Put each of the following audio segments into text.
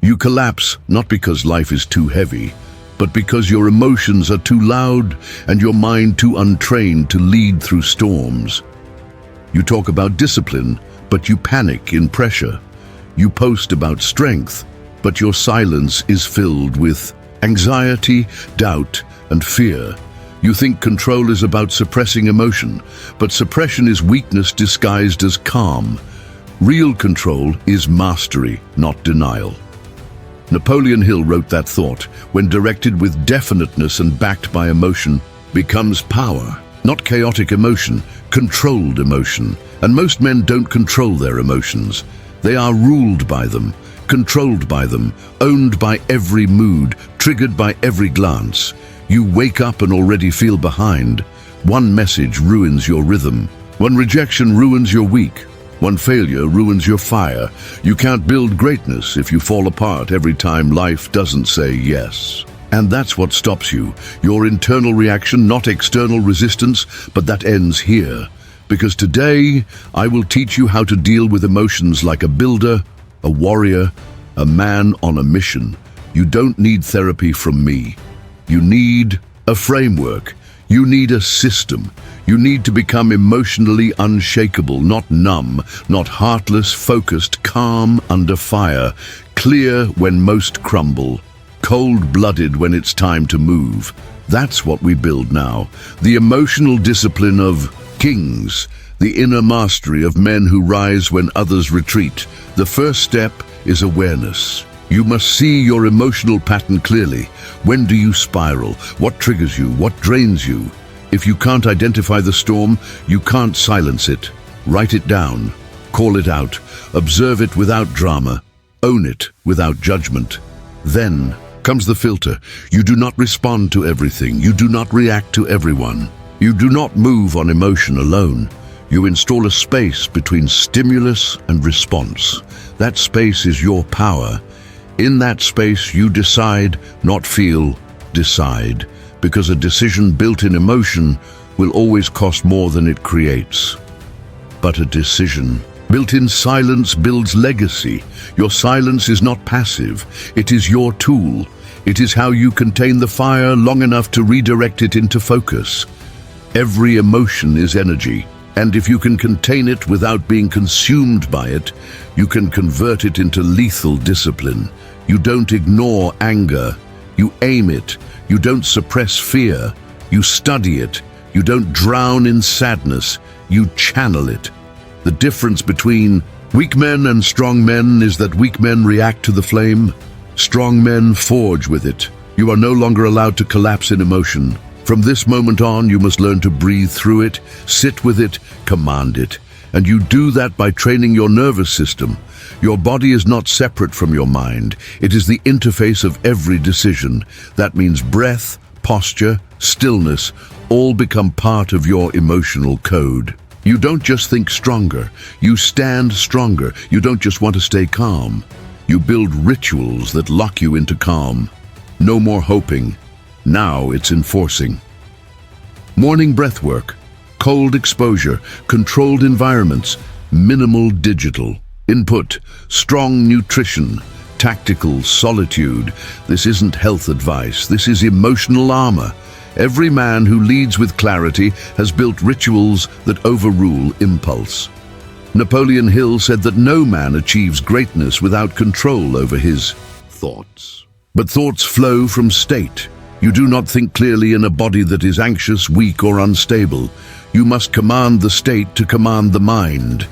You collapse not because life is too heavy, but because your emotions are too loud and your mind too untrained to lead through storms. You talk about discipline, but you panic in pressure. You post about strength, but your silence is filled with anxiety, doubt, and fear. You think control is about suppressing emotion, but suppression is weakness disguised as calm. Real control is mastery, not denial. Napoleon Hill wrote that thought, when directed with definiteness and backed by emotion, becomes power. Not chaotic emotion, controlled emotion. And most men don't control their emotions. They are ruled by them, controlled by them, owned by every mood, triggered by every glance. You wake up and already feel behind. One message ruins your rhythm. One rejection ruins your week. One failure ruins your fire. You can't build greatness if you fall apart every time life doesn't say yes. And that's what stops you. Your internal reaction, not external resistance, but that ends here. Because today, I will teach you how to deal with emotions like a builder, a warrior, a man on a mission. You don't need therapy from me. You need a framework. You need a system. You need to become emotionally unshakable, not numb, not heartless, focused, calm under fire, clear when most crumble, cold-blooded when it's time to move. That's what we build now. The emotional discipline of kings, the inner mastery of men who rise when others retreat. The first step is awareness. You must see your emotional pattern clearly. When do you spiral? What triggers you? What drains you? If you can't identify the storm, you can't silence it. Write it down. Call it out. Observe it without drama. Own it without judgment. Then comes the filter. You do not respond to everything. You do not react to everyone. You do not move on emotion alone. You install a space between stimulus and response. That space is your power. In that space, you decide, not feel, decide. Because a decision built in emotion will always cost more than it creates. But a decision built in silence builds legacy. Your silence is not passive. It is your tool. It is how you contain the fire long enough to redirect it into focus. Every emotion is energy. And if you can contain it without being consumed by it, you can convert it into lethal discipline. You don't ignore anger. You aim it. You don't suppress fear. You study it. You don't drown in sadness. You channel it. The difference between weak men and strong men is that weak men react to the flame. Strong men forge with it. You are no longer allowed to collapse in emotion. From this moment on, you must learn to breathe through it, sit with it, command it. And you do that by training your nervous system. Your body is not separate from your mind. It is the interface of every decision. That means breath, posture, stillness, all become part of your emotional code. You don't just think stronger. You stand stronger. You don't just want to stay calm. You build rituals that lock you into calm. No more hoping. Now it's enforcing. Morning breathwork, cold exposure, controlled environments, minimal digital input, strong nutrition, tactical solitude. This isn't health advice. This is emotional armor. Every man who leads with clarity has built rituals that overrule impulse. Napoleon Hill said that no man achieves greatness without control over his thoughts. But thoughts flow from state. You do not think clearly in a body that is anxious, weak, or unstable. You must command the state to command the mind.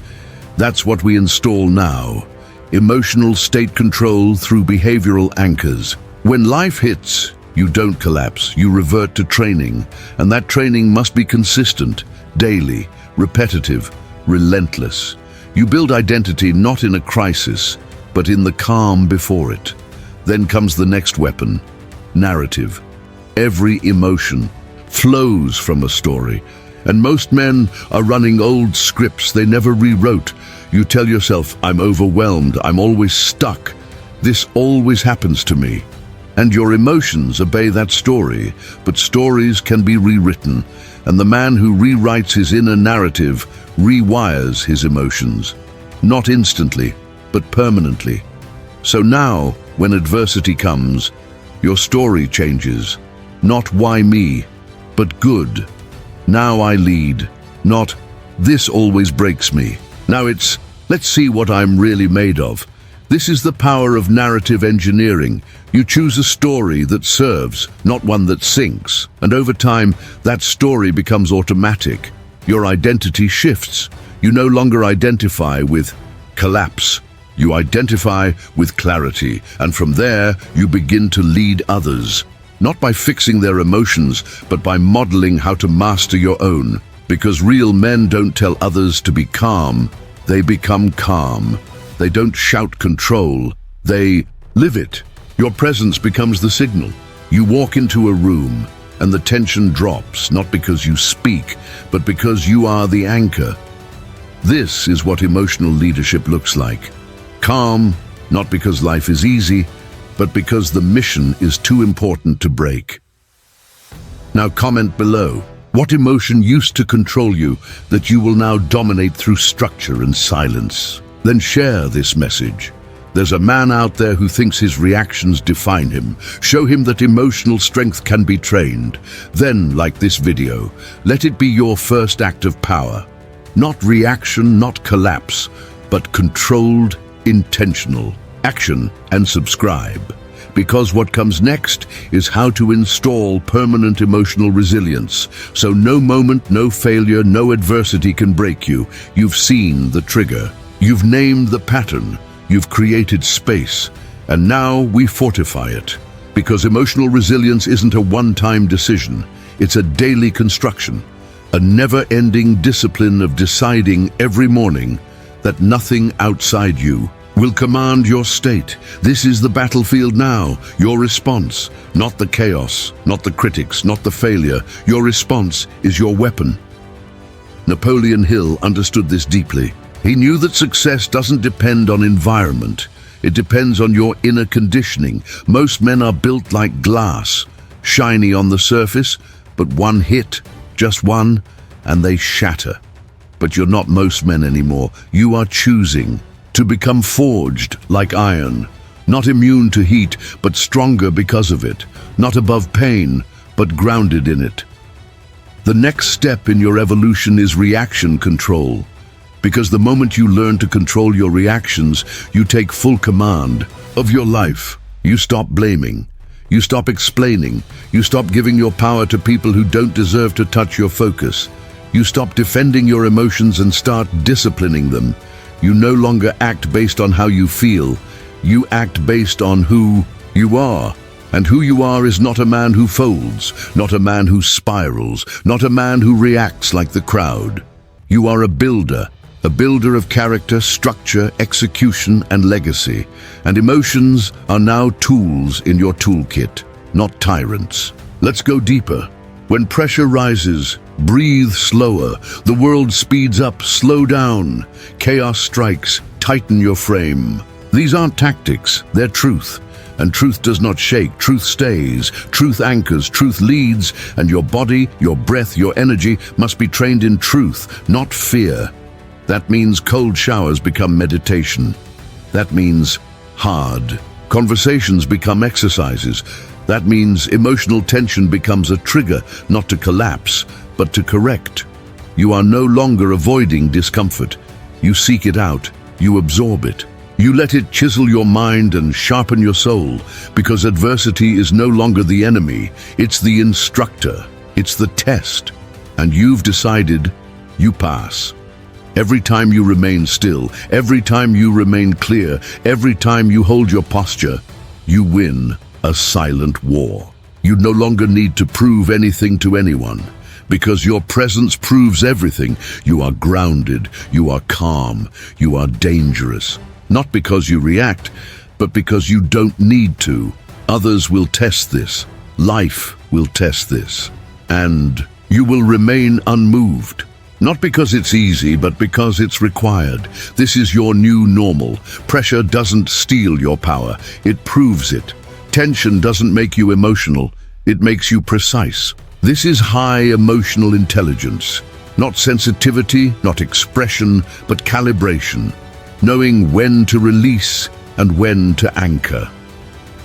That's what we install now. Emotional state control through behavioral anchors. When life hits, you don't collapse, you revert to training. And that training must be consistent, daily, repetitive, relentless. You build identity not in a crisis, but in the calm before it. Then comes the next weapon, narrative. Every emotion flows from a story, and most men are running old scripts they never rewrote. You tell yourself, I'm overwhelmed, I'm always stuck. This always happens to me. And your emotions obey that story, but stories can be rewritten, and the man who rewrites his inner narrative rewires his emotions. Not instantly, but permanently. So now, When adversity comes, your story changes. Not why me, but good. Now I lead. Not, this always breaks me. Now it's, let's see what I'm really made of. This is the power of narrative engineering. You choose a story that serves, not one that sinks. And over time, that story becomes automatic. Your identity shifts. You no longer identify with collapse. You identify with clarity. And from there, you begin to lead others. Not by fixing their emotions, but by modeling how to master your own. Because real men don't tell others to be calm. They become calm. They don't shout control. They live it. Your presence becomes the signal. You walk into a room and the tension drops, not because you speak, but because you are the anchor. This is what emotional leadership looks like. Calm, not because life is easy, but because the mission is too important to break. Now comment below. What emotion used to control you that you will now dominate through structure and silence? Then share this message. There's a man out there who thinks his reactions define him. Show him that emotional strength can be trained. Then, like this video, let it be your first act of power. Not reaction, not collapse, but controlled, intentional action. And subscribe. Because what comes next is how to install permanent emotional resilience. So no moment, no failure, no adversity can break you. You've seen the trigger. You've named the pattern. You've created space. And now we fortify it. Because emotional resilience isn't a one-time decision. It's a daily construction. A never-ending discipline of deciding every morning that nothing outside you will command your state. This is the battlefield now, your response, not the chaos, not the critics, not the failure. Your response is your weapon. Napoleon Hill understood this deeply. He knew that success doesn't depend on environment. It depends on your inner conditioning. Most men are built like glass, shiny on the surface, but one hit, just one, and they shatter. But you're not most men anymore. You are choosing to become forged like iron, not immune to heat, but stronger because of it, not above pain, but grounded in it. The next step in your evolution is reaction control, because the moment you learn to control your reactions, you take full command of your life. You stop blaming, you stop explaining, you stop giving your power to people who don't deserve to touch your focus. You stop defending your emotions and start disciplining them. You no longer act based on how you feel. You act based on who you are. And who you are is not a man who folds, not a man who spirals, not a man who reacts like the crowd. You are a builder of character, structure, execution, and legacy. And emotions are now tools in your toolkit, not tyrants. Let's go deeper. When pressure rises, breathe slower. The world speeds up, slow down. Chaos strikes, tighten your frame. These aren't tactics, they're truth. And truth does not shake, truth stays, truth anchors, truth leads, and your body, your breath, your energy must be trained in truth, not fear. That means cold showers become meditation. That means hard conversations become exercises. That means emotional tension becomes a trigger, not to collapse, but to correct. You are no longer avoiding discomfort. You seek it out, you absorb it. You let it chisel your mind and sharpen your soul, because adversity is no longer the enemy, it's the instructor, it's the test. And you've decided, you pass. Every time you remain still, every time you remain clear, every time you hold your posture, you win a silent war. You no longer need to prove anything to anyone, because your presence proves everything. You are grounded, you are calm, you are dangerous. Not because you react, but because you don't need to. Others will test this. Life will test this. And you will remain unmoved. Not because it's easy, but because it's required. This is your new normal. Pressure doesn't steal your power, it proves it. Tension doesn't make you emotional, it makes you precise. This is high emotional intelligence. Not sensitivity, not expression, but calibration. Knowing when to release and when to anchor.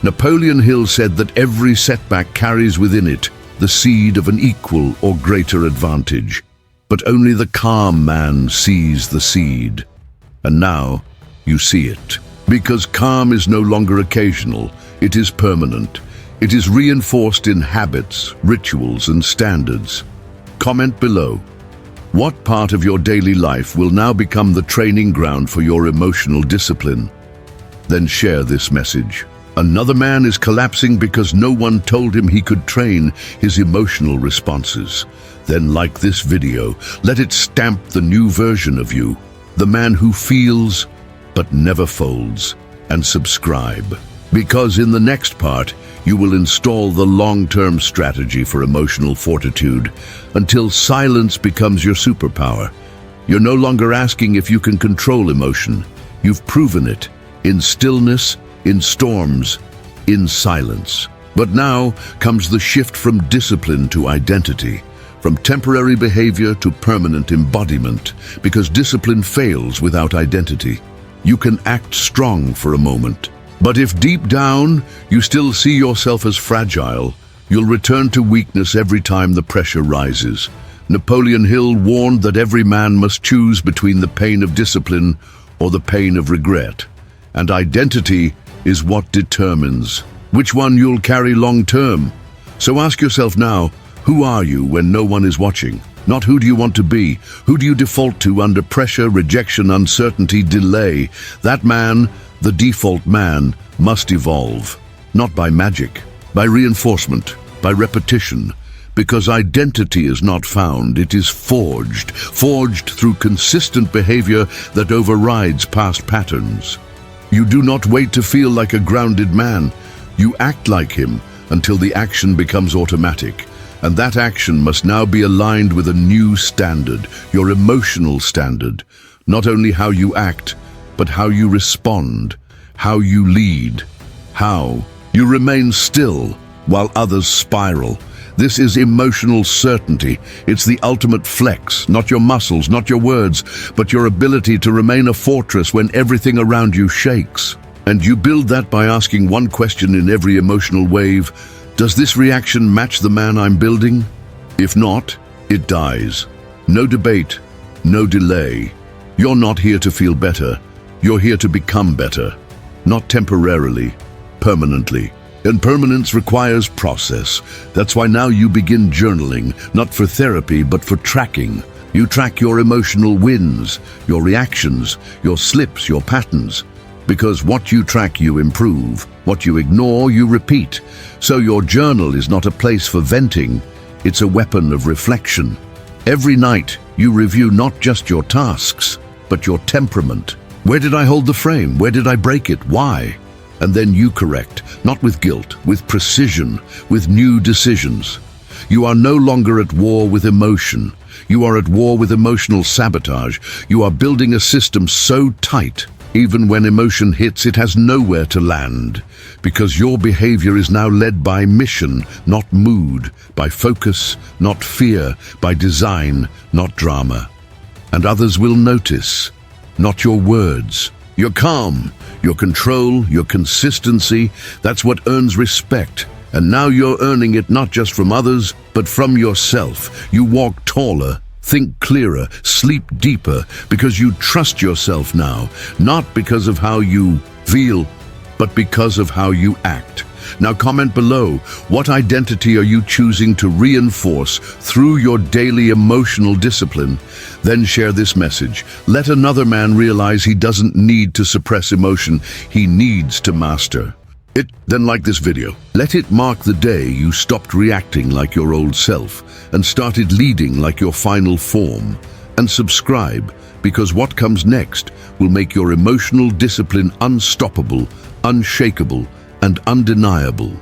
Napoleon Hill said that every setback carries within it the seed of an equal or greater advantage. But only the calm man sees the seed. And now you see it. Because calm is no longer occasional, it is permanent. It is reinforced in habits, rituals, and standards. Comment below. What part of your daily life will now become the training ground for your emotional discipline? Then share this message. Another man is collapsing because no one told him he could train his emotional responses. Then like this video, let it stamp the new version of you, the man who feels but never folds, and subscribe. Because in the next part, you will install the long-term strategy for emotional fortitude until silence becomes your superpower. You're no longer asking if you can control emotion. You've proven it, in stillness, in storms, in silence. But now comes the shift from discipline to identity, from temporary behavior to permanent embodiment, because discipline fails without identity. You can act strong for a moment, but if deep down you still see yourself as fragile, you'll return to weakness every time the pressure rises. Napoleon Hill warned that every man must choose between the pain of discipline or the pain of regret. And identity is what determines which one you'll carry long-term. So ask yourself now, who are you when no one is watching? Not who do you want to be? Who do you default to under pressure, rejection, uncertainty, delay? That man, the default man, must evolve. Not by magic, by reinforcement, by repetition. Because identity is not found, it is forged. Forged through consistent behavior that overrides past patterns. You do not wait to feel like a grounded man. You act like him until the action becomes automatic. And that action must now be aligned with a new standard, your emotional standard. Not only how you act, but how you respond, how you lead, how you remain still while others spiral. This is emotional certainty. It's the ultimate flex, not your muscles, not your words, but your ability to remain a fortress when everything around you shakes. And you build that by asking one question in every emotional wave. Does this reaction match the man I'm building? If not, it dies. No debate, no delay. You're not here to feel better. You're here to become better. Not temporarily, permanently. And permanence requires process. That's why now you begin journaling, not for therapy, but for tracking. You track your emotional wins, your reactions, your slips, your patterns. Because what you track, you improve. What you ignore, you repeat. So your journal is not a place for venting. It's a weapon of reflection. Every night, you review not just your tasks, but your temperament. Where did I hold the frame? Where did I break it? Why? And then you correct, not with guilt, with precision, with new decisions. You are no longer at war with emotion. You are at war with emotional sabotage. You are building a system so tight, even when emotion hits, it has nowhere to land. Because your behavior is now led by mission, not mood, by focus, not fear, by design, not drama. And others will notice, not your words. Your calm, your control, your consistency, that's what earns respect. And now you're earning it not just from others, but from yourself. You walk taller, think clearer, sleep deeper, because you trust yourself now, not because of how you feel, but because of how you act. Now comment below, what identity are you choosing to reinforce through your daily emotional discipline? Then share this message. Let another man realize he doesn't need to suppress emotion, he needs to master it. Then like this video. Let it mark the day you stopped reacting like your old self and started leading like your final form. And subscribe, because what comes next will make your emotional discipline unstoppable, unshakable, and undeniable.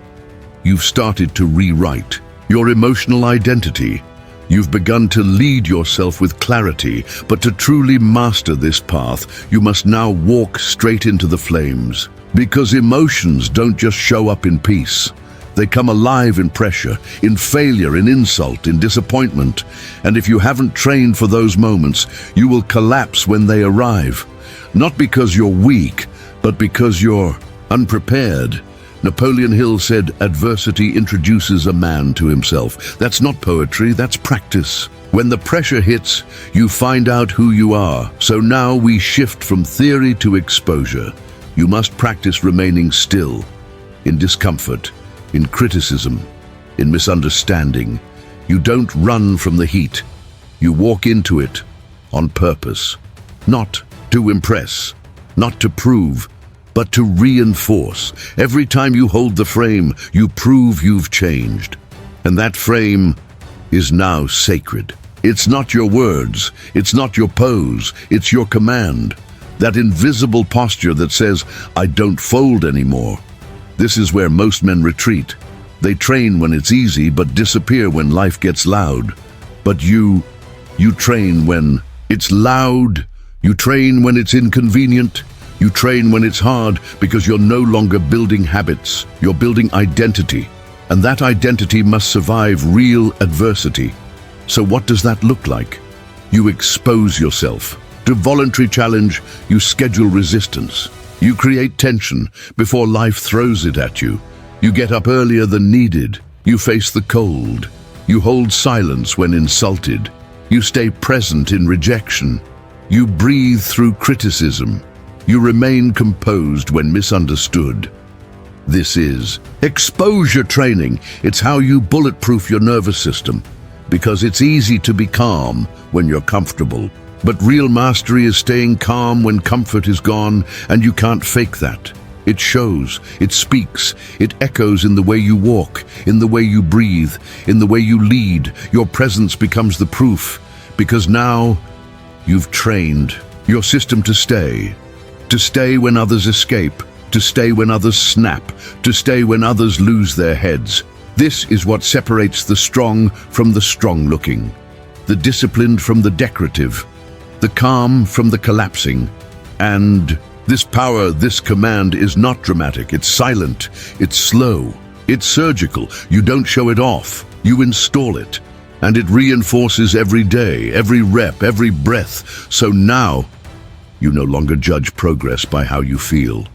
You've started to rewrite your emotional identity. You've begun to lead yourself with clarity, but to truly master this path, you must now walk straight into the flames. Because emotions don't just show up in peace. They come alive in pressure, in failure, in insult, in disappointment. And if you haven't trained for those moments, you will collapse when they arrive. Not because you're weak, but because you're unprepared. Napoleon Hill said, "Adversity introduces a man to himself." That's not poetry, that's practice. When the pressure hits, you find out who you are. So now we shift from theory to exposure. You must practice remaining still, in discomfort, in criticism, in misunderstanding. You don't run from the heat. You walk into it on purpose. Not to impress, not to prove, but to reinforce. Every time you hold the frame, you prove you've changed. And that frame is now sacred. It's not your words, it's not your pose, it's your command. That invisible posture that says, "I don't fold anymore." This is where most men retreat. They train when it's easy, but disappear when life gets loud. But you train when it's loud. You train when it's inconvenient. You train when it's hard, because you're no longer building habits. You're building identity. And that identity must survive real adversity. So what does that look like? You expose yourself. To voluntary challenge, you schedule resistance. You create tension before life throws it at you. You get up earlier than needed. You face the cold. You hold silence when insulted. You stay present in rejection. You breathe through criticism. You remain composed when misunderstood. This is exposure training. It's how you bulletproof your nervous system, because it's easy to be calm when you're comfortable. But real mastery is staying calm when comfort is gone, and you can't fake that. It shows, it speaks, it echoes in the way you walk, in the way you breathe, in the way you lead. Your presence becomes the proof, because now you've trained your system to stay when others escape, to stay when others snap, to stay when others lose their heads. This is what separates the strong from the strong-looking, the disciplined from the decorative, the calm from the collapsing. And this power, this command is not dramatic, it's silent, it's slow, it's surgical. You don't show it off, you install it. And it reinforces every day, every rep, every breath. So now, you no longer judge progress by how you feel.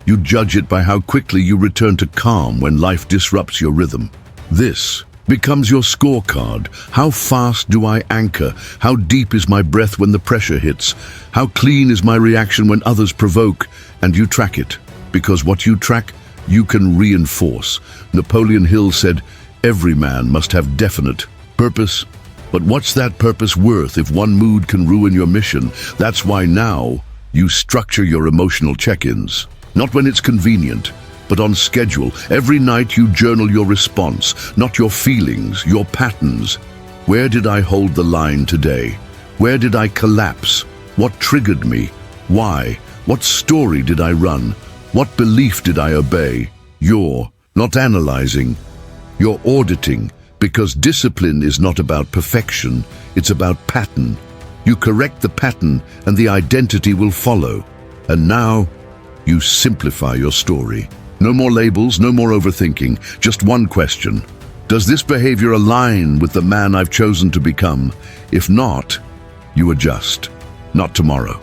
You judge it by how quickly you return to calm when life disrupts your rhythm. This becomes your scorecard. How fast do I anchor? How deep is my breath when the pressure hits? How clean is my reaction when others provoke? And you track it, because what you track, you can reinforce. Napoleon Hill said, "Every man must have definite purpose." But what's that purpose worth if one mood can ruin your mission? That's why now you structure your emotional check-ins. Not when it's convenient, but on schedule. Every night you journal your response, not your feelings, your patterns. Where did I hold the line today? Where did I collapse? What triggered me? Why? What story did I run? What belief did I obey? You're not analyzing, you're auditing. Because discipline is not about perfection, it's about pattern. You correct the pattern and the identity will follow. And now, you simplify your story. No more labels, no more overthinking, just one question. Does this behavior align with the man I've chosen to become? If not, you adjust. Not tomorrow.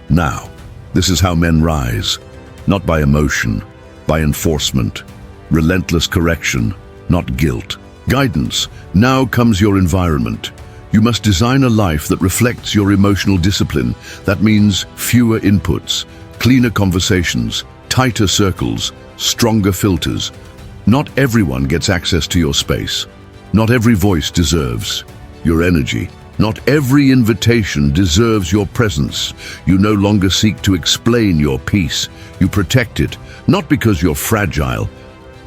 Now. This is how men rise. Not by emotion, by enforcement. Relentless correction, not guilt. Guidance. Now comes your environment. You must design a life that reflects your emotional discipline. That means fewer inputs, cleaner conversations, tighter circles, stronger filters. Not everyone gets access to your space. Not every voice deserves your energy. Not every invitation deserves your presence. You no longer seek to explain your peace. You protect it, not because you're fragile,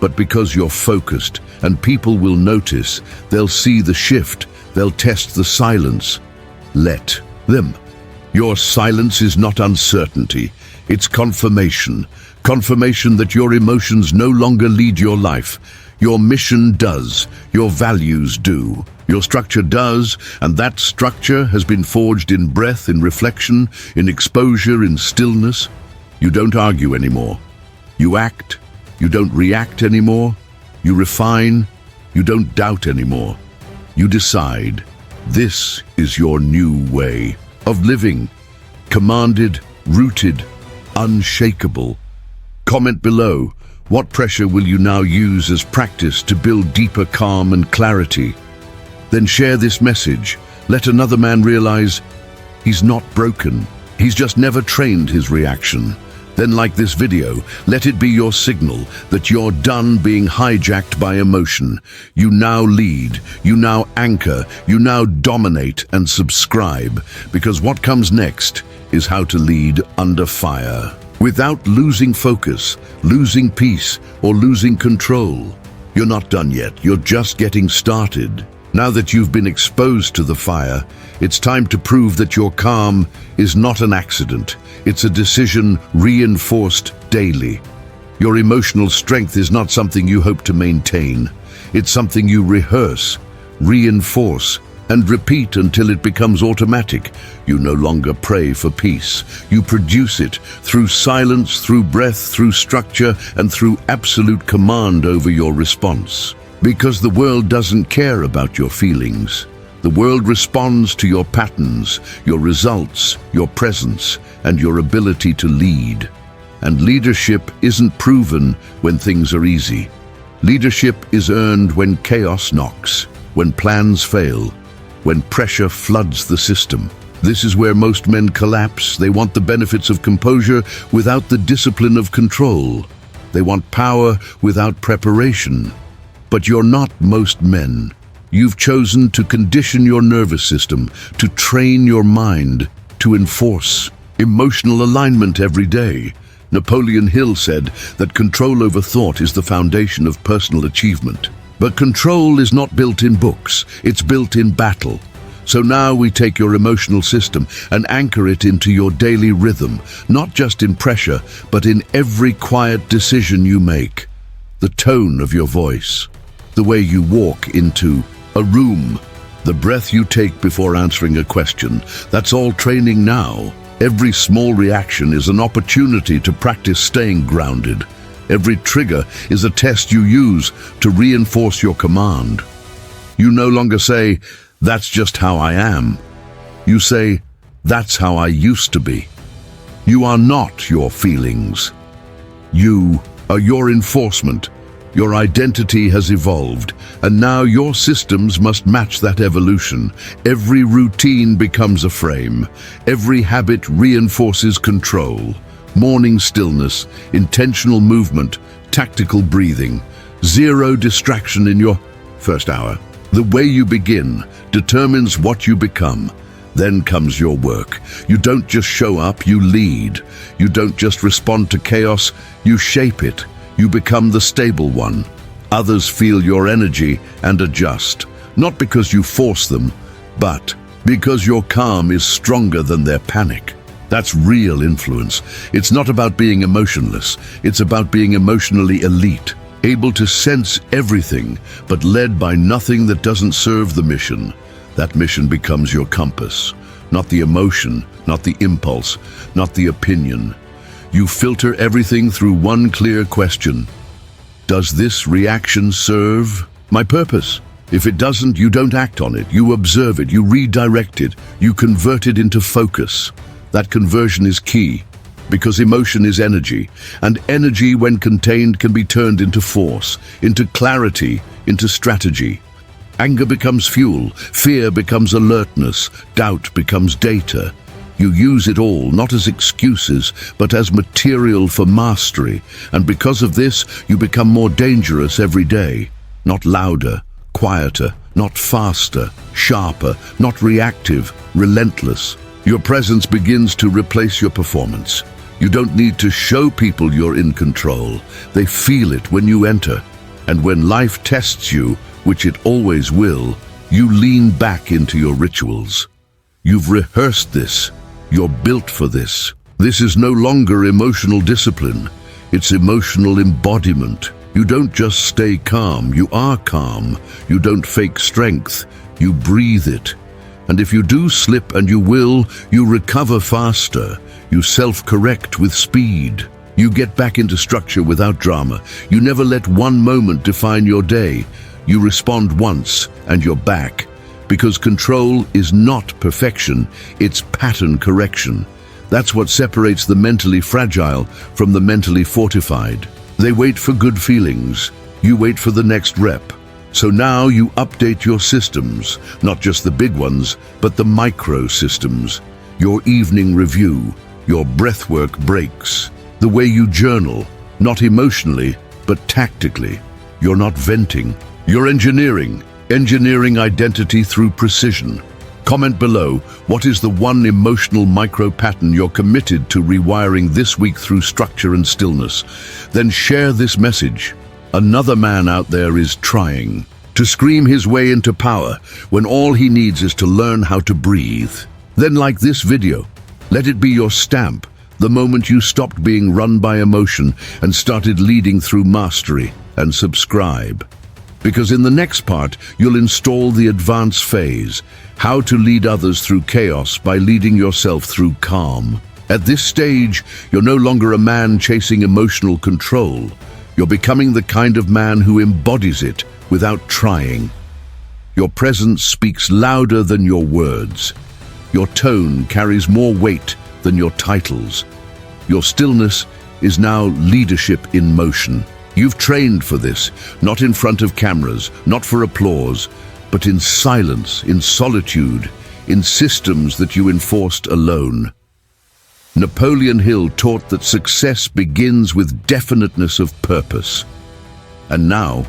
but because you're focused, and people will notice. They'll see the shift. They'll test the silence. Let them. Your silence is not uncertainty. It's confirmation. Confirmation that your emotions no longer lead your life. Your mission does. Your values do. Your structure does, and that structure has been forged in breath, in reflection, in exposure, in stillness. You don't argue anymore. You act. You don't react anymore. You refine. You don't doubt anymore. You decide. This is your new way of living. Commanded, rooted, unshakable. Comment below. What pressure will you now use as practice to build deeper calm and clarity? Then share this message. Let another man realize he's not broken. He's just never trained his reaction. Then, like this video, let it be your signal that you're done being hijacked by emotion. You now lead, you now anchor, you now dominate and subscribe, because what comes next is how to lead under fire, without losing focus, losing peace, or losing control. You're not done yet, you're just getting started. Now that you've been exposed to the fire, it's time to prove that your calm is not an accident. It's a decision reinforced daily. Your emotional strength is not something you hope to maintain. It's something you rehearse, reinforce, and repeat until it becomes automatic. You no longer pray for peace. You produce it through silence, through breath, through structure, and through absolute command over your response. Because the world doesn't care about your feelings. The world responds to your patterns, your results, your presence, and your ability to lead. And leadership isn't proven when things are easy. Leadership is earned when chaos knocks, when plans fail, when pressure floods the system. This is where most men collapse. They want the benefits of composure without the discipline of control. They want power without preparation. But you're not most men. You've chosen to condition your nervous system, to train your mind, to enforce emotional alignment every day. Napoleon Hill said that control over thought is the foundation of personal achievement. But control is not built in books, it's built in battle. So now we take your emotional system and anchor it into your daily rhythm, not just in pressure, but in every quiet decision you make. The tone of your voice, the way you walk into a room, the breath you take before answering a question, that's all training now. Every small reaction is an opportunity to practice staying grounded. Every trigger is a test you use to reinforce your command. You no longer say, "That's just how I am." You say, "That's how I used to be." You are not your feelings. You are your enforcement. Your identity has evolved, and now your systems must match that evolution. Every routine becomes a frame. Every habit reinforces control. Morning stillness, intentional movement, tactical breathing, zero distraction in your first hour. The way you begin determines what you become. Then comes your work. You don't just show up, you lead. You don't just respond to chaos, you shape it. You become the stable one. Others feel your energy and adjust, not because you force them, but because your calm is stronger than their panic. That's real influence. It's not about being emotionless. It's about being emotionally elite, able to sense everything, but led by nothing that doesn't serve the mission. That mission becomes your compass, not the emotion, not the impulse, not the opinion. You filter everything through one clear question. Does this reaction serve my purpose? If it doesn't, you don't act on it. You observe it, you redirect it, you convert it into focus. That conversion is key, because emotion is energy, and energy, when contained, can be turned into force, into clarity, into strategy. Anger becomes fuel, fear becomes alertness, doubt becomes data. You use it all, not as excuses, but as material for mastery. And because of this, you become more dangerous every day. Not louder, quieter, not faster, sharper, not reactive, relentless. Your presence begins to replace your performance. You don't need to show people you're in control. They feel it when you enter. And when life tests you, which it always will, you lean back into your rituals. You've rehearsed this. You're built for this. This is no longer emotional discipline. It's emotional embodiment. You don't just stay calm, you are calm. You don't fake strength, you breathe it. And if you do slip, and you will, you recover faster. You self-correct with speed. You get back into structure without drama. You never let one moment define your day. You respond once, and you're back. Because control is not perfection, it's pattern correction. That's what separates the mentally fragile from the mentally fortified. They wait for good feelings. You wait for the next rep. So now you update your systems, not just the big ones, but the micro systems. Your evening review, your breathwork breaks, the way you journal, not emotionally, but tactically. You're not venting, you're engineering identity through precision. Comment below, what is the one emotional micro-pattern you're committed to rewiring this week through structure and stillness? Then share this message. Another man out there is trying to scream his way into power when all he needs is to learn how to breathe. Then like this video, let it be your stamp, the moment you stopped being run by emotion and started leading through mastery, and subscribe. Because in the next part, you'll install the advanced phase, how to lead others through chaos by leading yourself through calm. At this stage, you're no longer a man chasing emotional control. You're becoming the kind of man who embodies it without trying. Your presence speaks louder than your words. Your tone carries more weight than your titles. Your stillness is now leadership in motion. You've trained for this, not in front of cameras, not for applause, but in silence, in solitude, in systems that you enforced alone. Napoleon Hill taught that success begins with definiteness of purpose. And now,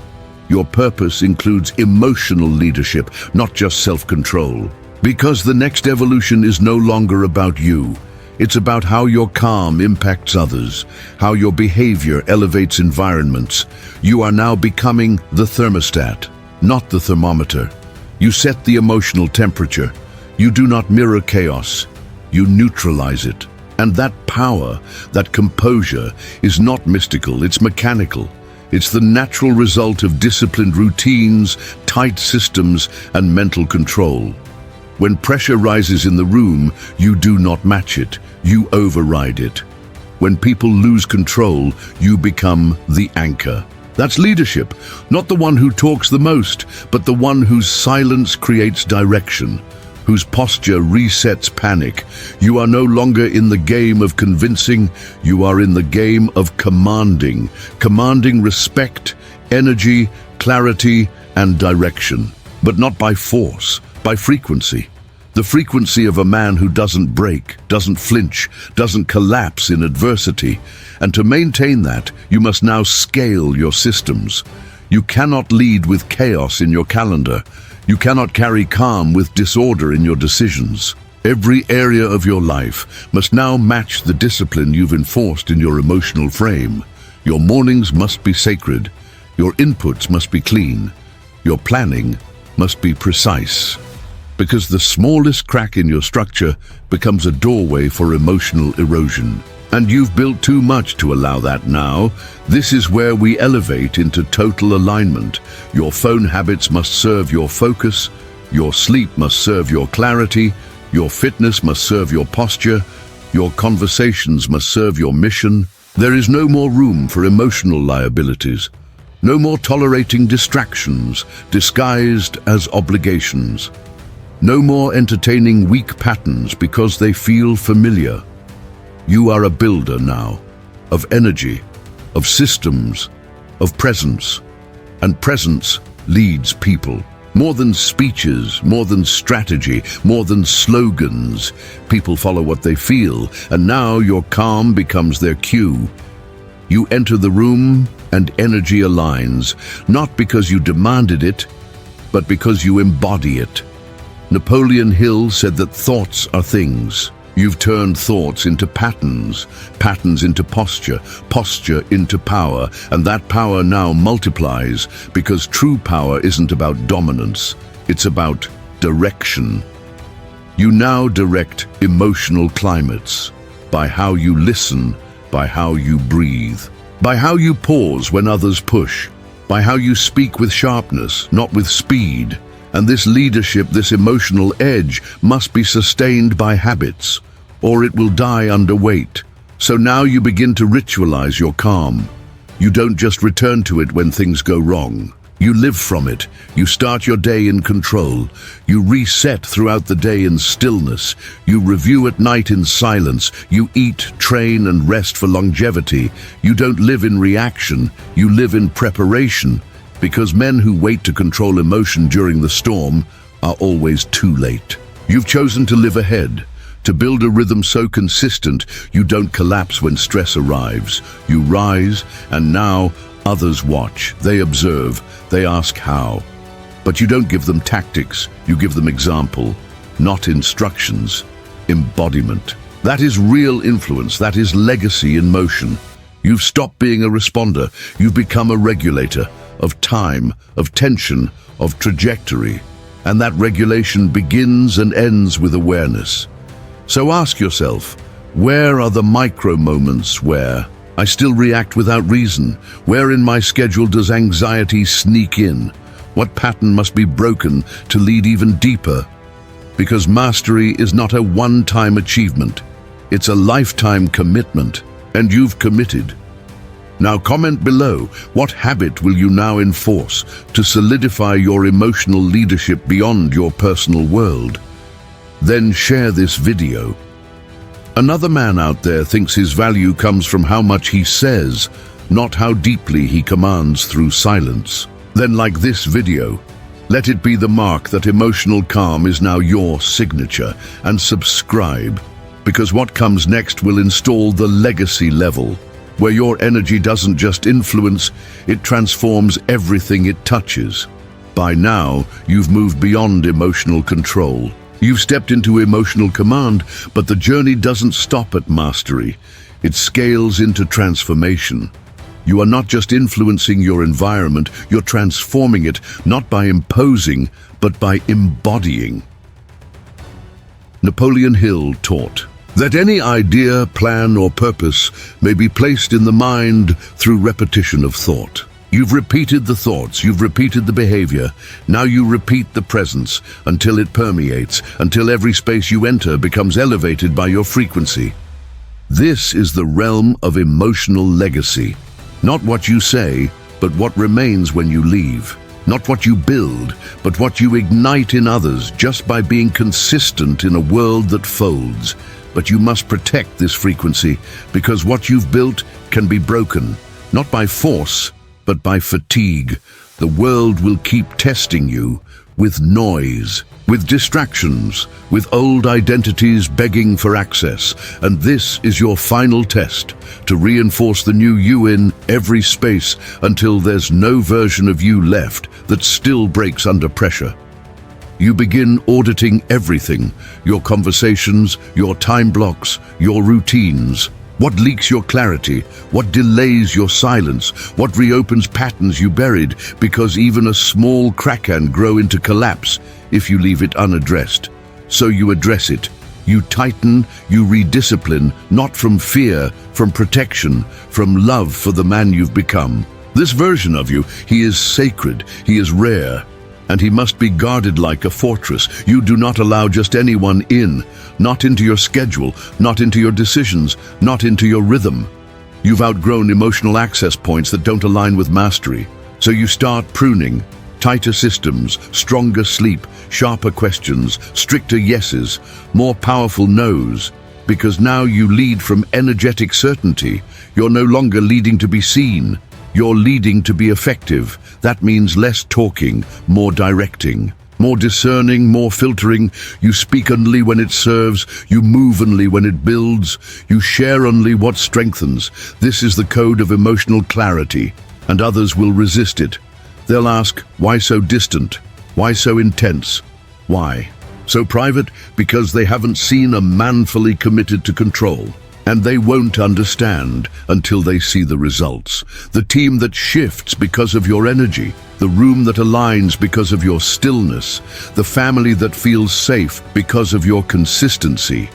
your purpose includes emotional leadership, not just self-control. Because the next evolution is no longer about you. It's about how your calm impacts others, how your behavior elevates environments. You are now becoming the thermostat, not the thermometer. You set the emotional temperature. You do not mirror chaos. You neutralize it. And that power, that composure, is not mystical, it's mechanical. It's the natural result of disciplined routines, tight systems, and mental control. When pressure rises in the room, you do not match it, you override it. When people lose control, you become the anchor. That's leadership, not the one who talks the most, but the one whose silence creates direction, whose posture resets panic. You are no longer in the game of convincing, you are in the game of commanding respect, energy, clarity, and direction. But not by force, by frequency. The frequency of a man who doesn't break, doesn't flinch, doesn't collapse in adversity. And to maintain that, you must now scale your systems. You cannot lead with chaos in your calendar. You cannot carry calm with disorder in your decisions. Every area of your life must now match the discipline you've enforced in your emotional frame. Your mornings must be sacred. Your inputs must be clean. Your planning must be precise. Because the smallest crack in your structure becomes a doorway for emotional erosion. And you've built too much to allow that now. This is where we elevate into total alignment. Your phone habits must serve your focus. Your sleep must serve your clarity. Your fitness must serve your posture. Your conversations must serve your mission. There is no more room for emotional liabilities. No more tolerating distractions disguised as obligations. No more entertaining weak patterns because they feel familiar. You are a builder now, of energy, of systems, of presence. And presence leads people. More than speeches, more than strategy, more than slogans. People follow what they feel, and now your calm becomes their cue. You enter the room and energy aligns, not because you demanded it, but because you embody it. Napoleon Hill said that thoughts are things. You've turned thoughts into patterns, patterns into posture, posture into power, and that power now multiplies because true power isn't about dominance, it's about direction. You now direct emotional climates by how you listen, by how you breathe, by how you pause when others push, by how you speak with sharpness, not with speed. And this leadership, this emotional edge, must be sustained by habits, or it will die under weight. So now you begin to ritualize your calm. You don't just return to it when things go wrong. You live from it. You start your day in control. You reset throughout the day in stillness. You review at night in silence. You eat, train, and rest for longevity. You don't live in reaction. You live in preparation. Because men who wait to control emotion during the storm are always too late. You've chosen to live ahead, to build a rhythm so consistent you don't collapse when stress arrives. You rise, and now others watch. They observe. They ask how. But you don't give them tactics. You give them example, not instructions. Embodiment. That is real influence. That is legacy in motion. You've stopped being a responder. You've become a regulator of time, of tension, of trajectory. And that regulation begins and ends with awareness. So ask yourself, where are the micro moments where I still react without reason? Where in my schedule does anxiety sneak in? What pattern must be broken to lead even deeper? Because mastery is not a one-time achievement. It's a lifetime commitment, and you've committed. Now comment below, what habit will you now enforce to solidify your emotional leadership beyond your personal world? Then share this video. Another man out there thinks his value comes from how much he says, not how deeply he commands through silence. Then like this video, let it be the mark that emotional calm is now your signature, and subscribe, because what comes next will install the legacy level, where your energy doesn't just influence, it transforms everything it touches. By now, you've moved beyond emotional control. You've stepped into emotional command, but the journey doesn't stop at mastery. It scales into transformation. You are not just influencing your environment, you're transforming it, not by imposing, but by embodying. Napoleon Hill taught that any idea, plan, or purpose may be placed in the mind through repetition of thought. You've repeated the thoughts, you've repeated the behavior. Now you repeat the presence until it permeates, until every space you enter becomes elevated by your frequency. This is the realm of emotional legacy. Not what you say, but what remains when you leave. Not what you build, but what you ignite in others just by being consistent in a world that folds. But you must protect this frequency, because what you've built can be broken, not by force, but by fatigue. The world will keep testing you with noise, with distractions, with old identities begging for access. And this is your final test, to reinforce the new you in every space until there's no version of you left that still breaks under pressure. You begin auditing everything, your conversations, your time blocks, your routines. What leaks your clarity? What delays your silence? What reopens patterns you buried? Because even a small crack can grow into collapse if you leave it unaddressed. So you address it. You tighten, you rediscipline, not from fear, from protection, from love for the man you've become. This version of you, he is sacred, he is rare, and he must be guarded like a fortress. You do not allow just anyone in, not into your schedule, not into your decisions, not into your rhythm. You've outgrown emotional access points that don't align with mastery. So you start pruning, tighter systems, stronger sleep, sharper questions, stricter yeses, more powerful no's, because now you lead from energetic certainty. You're no longer leading to be seen. You're leading to be effective. That means less talking, more directing, more discerning, more filtering. You speak only when it serves. You move only when it builds. You share only what strengthens. This is the code of emotional clarity, and others will resist it. They'll ask, why so distant? Why so intense? Why so private? Because they haven't seen a man fully committed to control. And they won't understand until they see the results. The team that shifts because of your energy, the room that aligns because of your stillness, the family that feels safe because of your consistency.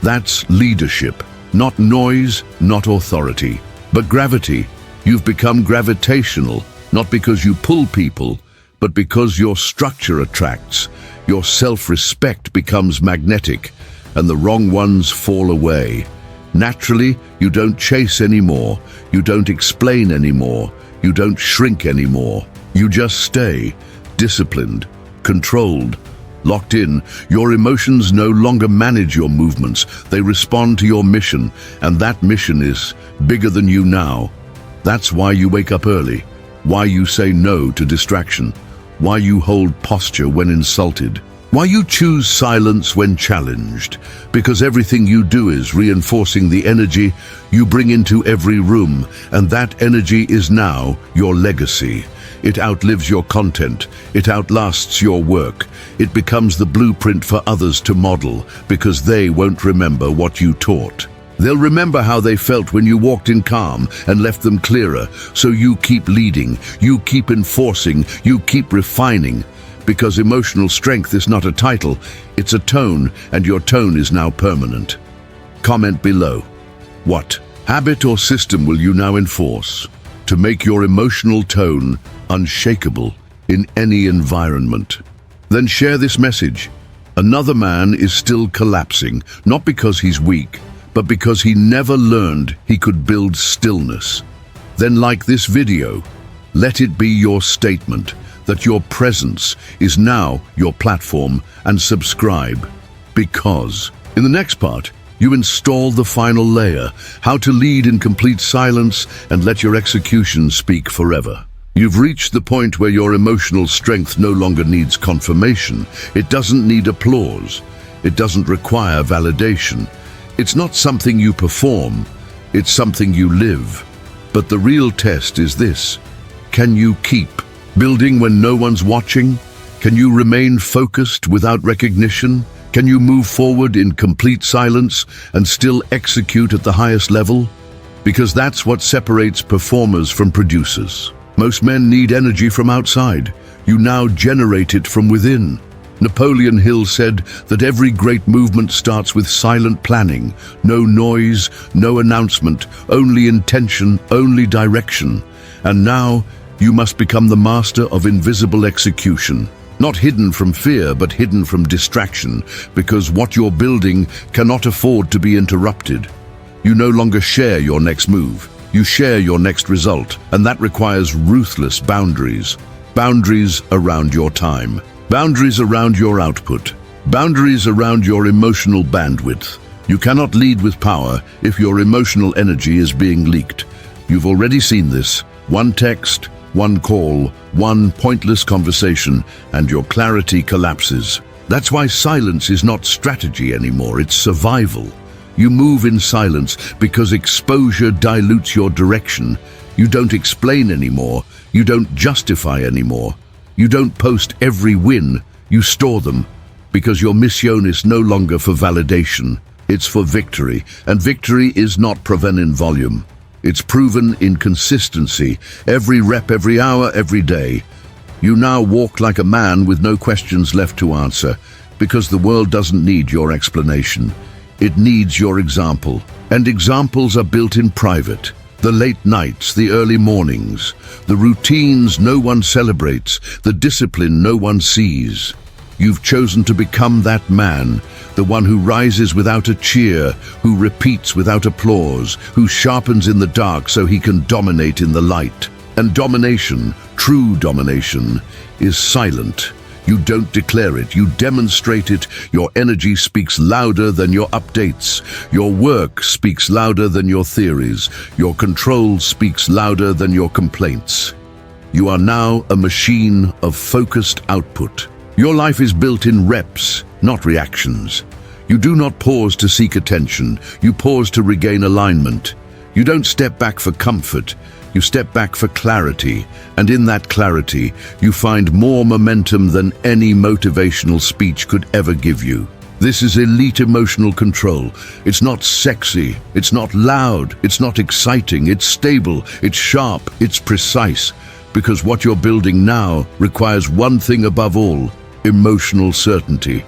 That's leadership, not noise, not authority, but gravity. You've become gravitational, not because you pull people, but because your structure attracts. Your self-respect becomes magnetic, and the wrong ones fall away. Naturally, you don't chase anymore, you don't explain anymore, you don't shrink anymore. You just stay, disciplined, controlled, locked in. Your emotions no longer manage your movements. They respond to your mission, and that mission is bigger than you now. That's why you wake up early, why you say no to distraction, why you hold posture when insulted, why you choose silence when challenged, because everything you do is reinforcing the energy you bring into every room, and that energy is now your legacy. It outlives your content, it outlasts your work, it becomes the blueprint for others to model, because they won't remember what you taught. They'll remember how they felt when you walked in calm and left them clearer, so you keep leading, you keep enforcing, you keep refining, because emotional strength is not a title, it's a tone, and your tone is now permanent. Comment below. What habit or system will you now enforce to make your emotional tone unshakable in any environment? Then share this message. Another man is still collapsing, not because he's weak, but because he never learned he could build stillness. Then like this video, let it be your statement that your presence is now your platform, and subscribe. Because in the next part, you install the final layer, how to lead in complete silence and let your execution speak forever. You've reached the point where your emotional strength no longer needs confirmation. It doesn't need applause. It doesn't require validation. It's not something you perform. It's something you live. But the real test is this. Can you keep building when no one's watching? Can you remain focused without recognition? Can you move forward in complete silence and still execute at the highest level? Because that's what separates performers from producers. Most men need energy from outside. You now generate it from within. Napoleon Hill said that every great movement starts with silent planning. No noise, no announcement, only intention, only direction. And now, you must become the master of invisible execution. Not hidden from fear, but hidden from distraction, because what you're building cannot afford to be interrupted. You no longer share your next move. You share your next result, and that requires ruthless boundaries. Boundaries around your time. Boundaries around your output. Boundaries around your emotional bandwidth. You cannot lead with power if your emotional energy is being leaked. You've already seen this. One text, one call, one pointless conversation, and your clarity collapses. That's why silence is not strategy anymore, it's survival. You move in silence because exposure dilutes your direction. You don't explain anymore. You don't justify anymore. You don't post every win. You store them because your mission is no longer for validation. It's for victory, and victory is not proven in volume. It's proven in consistency, every rep, every hour, every day. You now walk like a man with no questions left to answer, because the world doesn't need your explanation. It needs your example, and examples are built in private. The late nights, the early mornings, the routines no one celebrates, the discipline no one sees. You've chosen to become that man, the one who rises without a cheer, who repeats without applause, who sharpens in the dark so he can dominate in the light. And domination, true domination, is silent. You don't declare it, you demonstrate it. Your energy speaks louder than your updates. Your work speaks louder than your theories. Your control speaks louder than your complaints. You are now a machine of focused output. Your life is built in reps, not reactions. You do not pause to seek attention. You pause to regain alignment. You don't step back for comfort. You step back for clarity, and in that clarity, you find more momentum than any motivational speech could ever give you. This is elite emotional control. It's not sexy, it's not loud, it's not exciting, it's stable, it's sharp, it's precise, because what you're building now requires one thing above all: emotional certainty.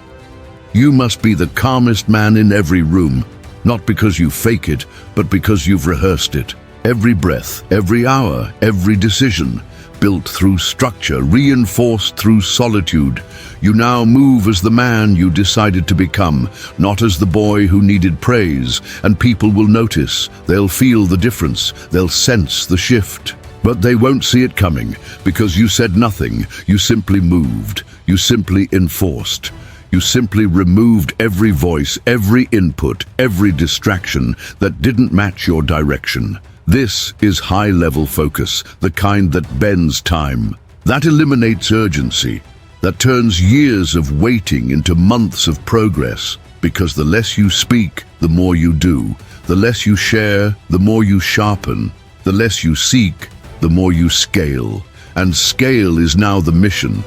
You must be the calmest man in every room, not because you fake it, but because you've rehearsed it. Every breath, every hour, every decision, built through structure, reinforced through solitude. You now move as the man you decided to become, not as the boy who needed praise, and people will notice. They'll feel the difference. They'll sense the shift. But they won't see it coming, because you said nothing, you simply moved, you simply enforced. You simply removed every voice, every input, every distraction that didn't match your direction. This is high-level focus, the kind that bends time, that eliminates urgency, that turns years of waiting into months of progress, because the less you speak, the more you do. The less you share, the more you sharpen. The less you seek, the more you scale. And scale is now the mission.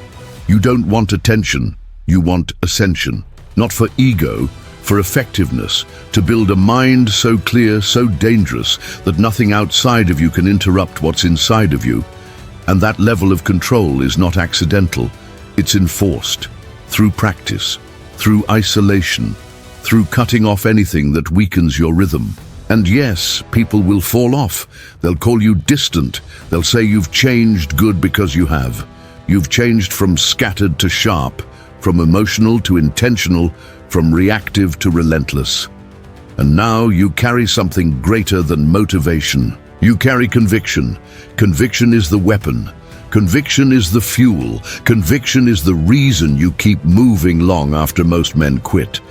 You don't want attention, you want ascension. Not for ego, for effectiveness. To build a mind so clear, so dangerous, that nothing outside of you can interrupt what's inside of you. And that level of control is not accidental. It's enforced. Through practice, through isolation, through cutting off anything that weakens your rhythm. And yes, people will fall off. They'll call you distant. They'll say you've changed. Good, because you have. You've changed from scattered to sharp, from emotional to intentional, from reactive to relentless. And now you carry something greater than motivation. You carry conviction. Conviction is the weapon. Conviction is the fuel. Conviction is the reason you keep moving long after most men quit.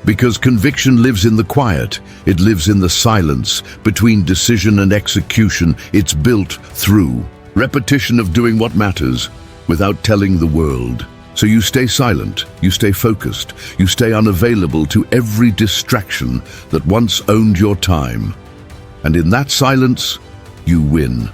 Because conviction lives in the quiet, it lives in the silence, between decision and execution. It's built through repetition of doing what matters, without telling the world. So you stay silent, you stay focused, you stay unavailable to every distraction that once owned your time. And in that silence, you win.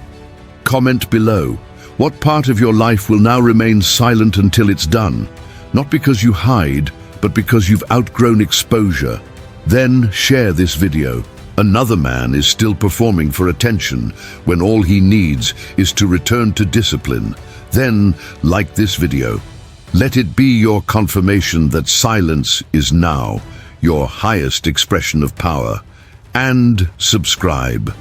Comment below, what part of your life will now remain silent until it's done? Not because you hide, but because you've outgrown exposure. Then share this video. Another man is still performing for attention when all he needs is to return to discipline. Then like this video. Let it be your confirmation that silence is now your highest expression of power. And subscribe.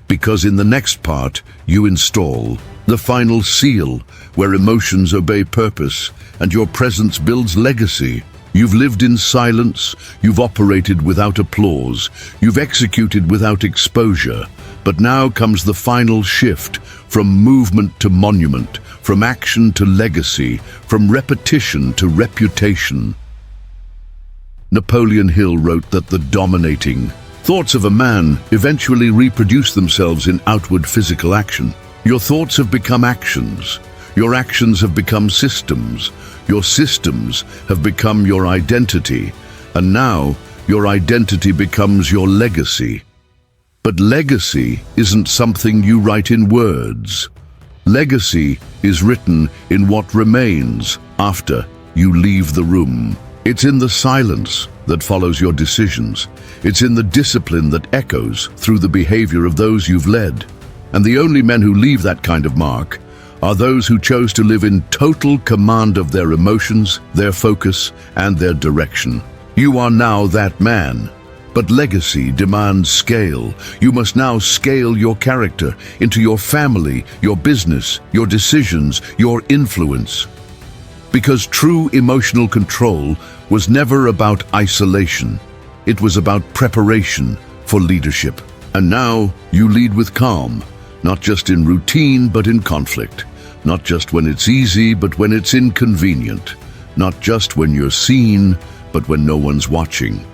Because in the next part, you install the final seal, where emotions obey purpose and your presence builds legacy. You've lived in silence, you've operated without applause, you've executed without exposure. But now comes the final shift, from movement to monument, from action to legacy, from repetition to reputation. Napoleon Hill wrote that the dominating thoughts of a man eventually reproduce themselves in outward physical action. Your thoughts have become actions. Your actions have become systems. Your systems have become your identity. And now, your identity becomes your legacy. But legacy isn't something you write in words. Legacy is written in what remains after you leave the room. It's in the silence that follows your decisions. It's in the discipline that echoes through the behavior of those you've led. And the only men who leave that kind of mark are those who chose to live in total command of their emotions, their focus, and their direction. You are now that man. But legacy demands scale. You must now scale your character into your family, your business, your decisions, your influence. Because true emotional control was never about isolation. It was about preparation for leadership. And now you lead with calm, not just in routine but in conflict. Not just when it's easy but when it's inconvenient. Not just when you're seen but when no one's watching.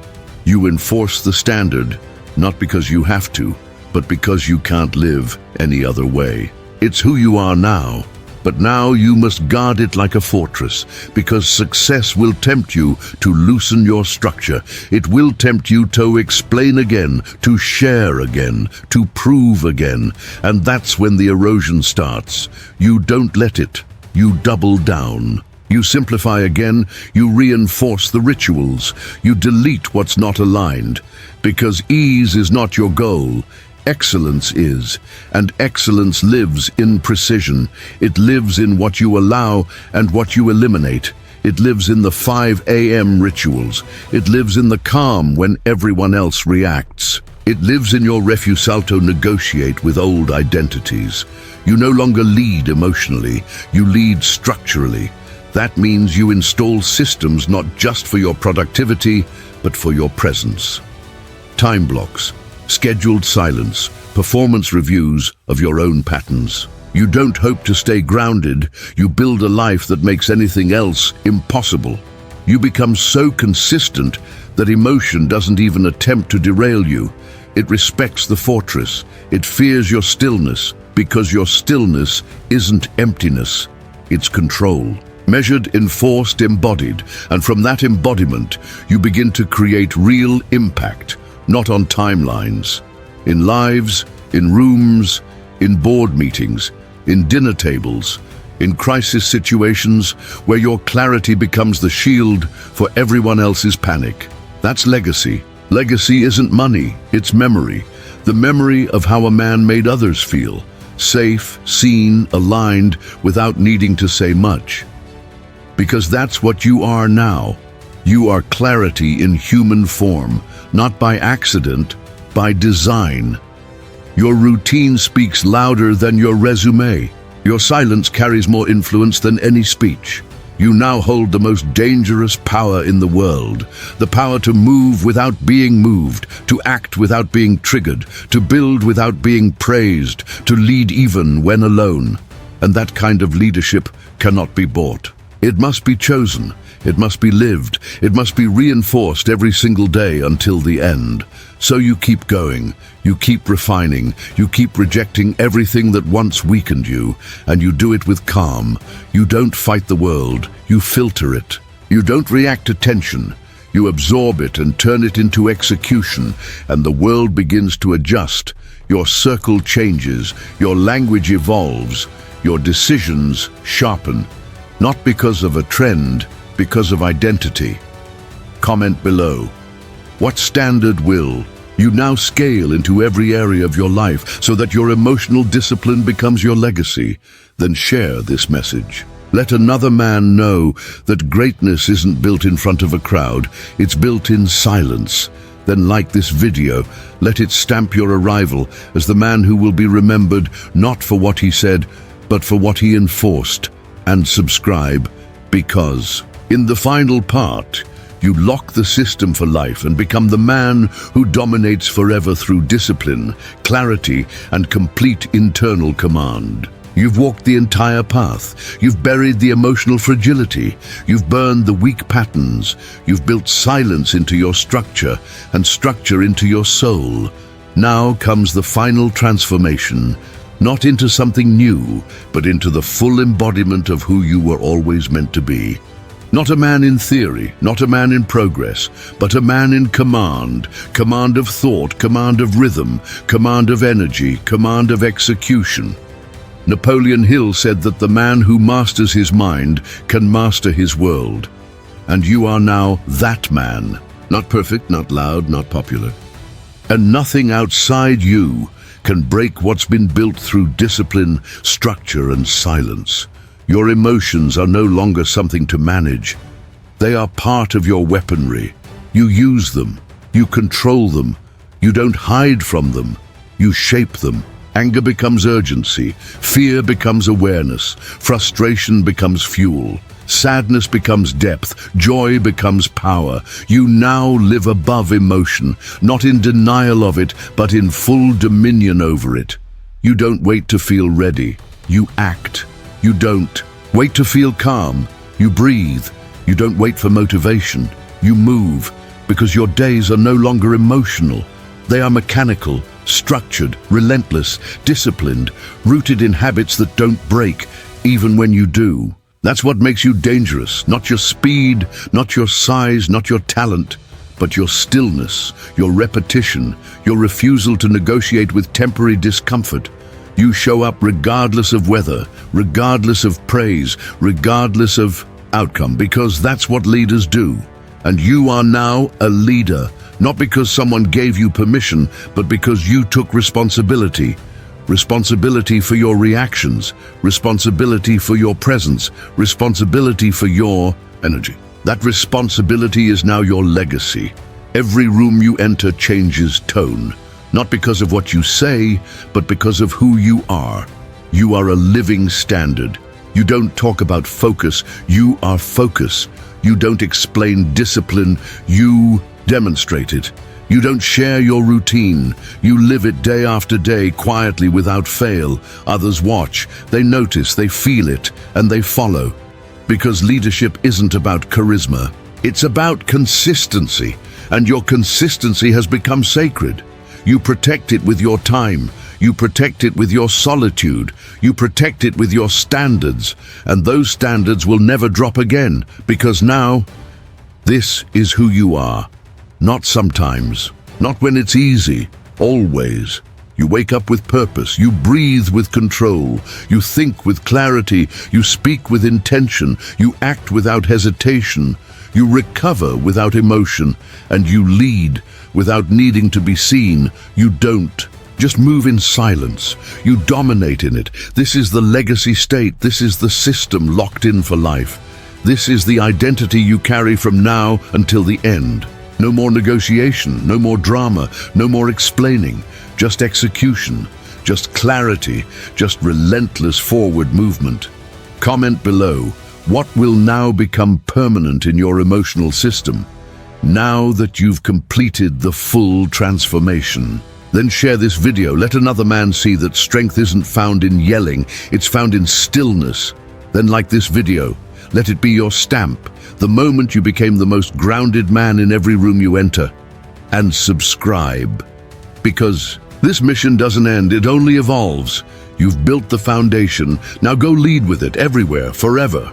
You enforce the standard, not because you have to, but because you can't live any other way. It's who you are now, but now you must guard it like a fortress, because success will tempt you to loosen your structure. It will tempt you to explain again, to share again, to prove again. And that's when the erosion starts. You don't let it. You double down. You simplify again, you reinforce the rituals, you delete what's not aligned, because ease is not your goal, excellence is, and excellence lives in precision. It lives in what you allow and what you eliminate. It lives in the 5 a.m. rituals. It lives in the calm when everyone else reacts. It lives in your refusal to negotiate with old identities. You no longer lead emotionally, you lead structurally. That means you install systems not just for your productivity, but for your presence. Time blocks, scheduled silence, performance reviews of your own patterns. You don't hope to stay grounded, you build a life that makes anything else impossible. You become so consistent that emotion doesn't even attempt to derail you. It respects the fortress. It fears your stillness, because your stillness isn't emptiness, it's control. Measured, enforced, embodied, and from that embodiment, you begin to create real impact, not on timelines. In lives, in rooms, in board meetings, in dinner tables, in crisis situations where your clarity becomes the shield for everyone else's panic. That's legacy. Legacy isn't money, it's memory. The memory of how a man made others feel, safe, seen, aligned, without needing to say much. Because that's what you are now. You are clarity in human form, not by accident, by design. Your routine speaks louder than your resume. Your silence carries more influence than any speech. You now hold the most dangerous power in the world, the power to move without being moved, to act without being triggered, to build without being praised, to lead even when alone. And that kind of leadership cannot be bought. It must be chosen, it must be lived, it must be reinforced every single day until the end. So you keep going, you keep refining, you keep rejecting everything that once weakened you, and you do it with calm. You don't fight the world, you filter it. You don't react to tension, you absorb it and turn it into execution, and the world begins to adjust. Your circle changes, your language evolves, your decisions sharpen. Not because of a trend, because of identity. Comment below. What standard will you now scale into every area of your life so that your emotional discipline becomes your legacy? Then share this message. Let another man know that greatness isn't built in front of a crowd, it's built in silence. Then like this video, let it stamp your arrival as the man who will be remembered not for what he said, but for what he enforced. And subscribe, because in the final part, you lock the system for life and become the man who dominates forever through discipline, clarity, and complete internal command. You've walked the entire path. You've buried the emotional fragility. You've burned the weak patterns. You've built silence into your structure and structure into your soul. Now comes the final transformation. Not into something new, but into the full embodiment of who you were always meant to be. Not a man in theory, not a man in progress, but a man in command. Command of thought, command of rhythm, command of energy, command of execution. Napoleon Hill said that the man who masters his mind can master his world. And you are now that man. Not perfect, not loud, not popular. And nothing outside you can break what's been built through discipline, structure, and silence. Your emotions are no longer something to manage. They are part of your weaponry. You use them. You control them. You don't hide from them. You shape them. Anger becomes urgency. Fear becomes awareness. Frustration becomes fuel. Sadness becomes depth, joy becomes power. You now live above emotion, not in denial of it, but in full dominion over it. You don't wait to feel ready, you act. You don't wait to feel calm, you breathe. You don't wait for motivation, you move, because your days are no longer emotional. They are mechanical, structured, relentless, disciplined, rooted in habits that don't break, even when you do. That's what makes you dangerous, not your speed, not your size, not your talent, but your stillness, your repetition, your refusal to negotiate with temporary discomfort. You show up regardless of weather, regardless of praise, regardless of outcome, because that's what leaders do. And you are now a leader, not because someone gave you permission, but because you took responsibility. Responsibility for your reactions, responsibility for your presence, responsibility for your energy. That responsibility is now your legacy. Every room you enter changes tone, not because of what you say, but because of who you are. You are a living standard. You don't talk about focus, you are focus. You don't explain discipline, you demonstrate it. You don't share your routine. You live it day after day, quietly, without fail. Others watch, they notice, they feel it, and they follow. Because leadership isn't about charisma. It's about consistency, and your consistency has become sacred. You protect it with your time. You protect it with your solitude. You protect it with your standards. And those standards will never drop again, because now, this is who you are. Not sometimes, not when it's easy, always. You wake up with purpose, you breathe with control, you think with clarity, you speak with intention, you act without hesitation, you recover without emotion, and you lead without needing to be seen. You don't just move in silence, you dominate in it. This is the legacy state, this is the system locked in for life. This is the identity you carry from now until the end. No more negotiation, no more drama, no more explaining, just execution, just clarity, just relentless forward movement. Comment below, what will now become permanent in your emotional system, now that you've completed the full transformation? Then share this video, let another man see that strength isn't found in yelling, it's found in stillness. Then like this video, let it be your stamp, the moment you became the most grounded man in every room you enter. And subscribe. Because this mission doesn't end, it only evolves. You've built the foundation, now go lead with it everywhere, forever.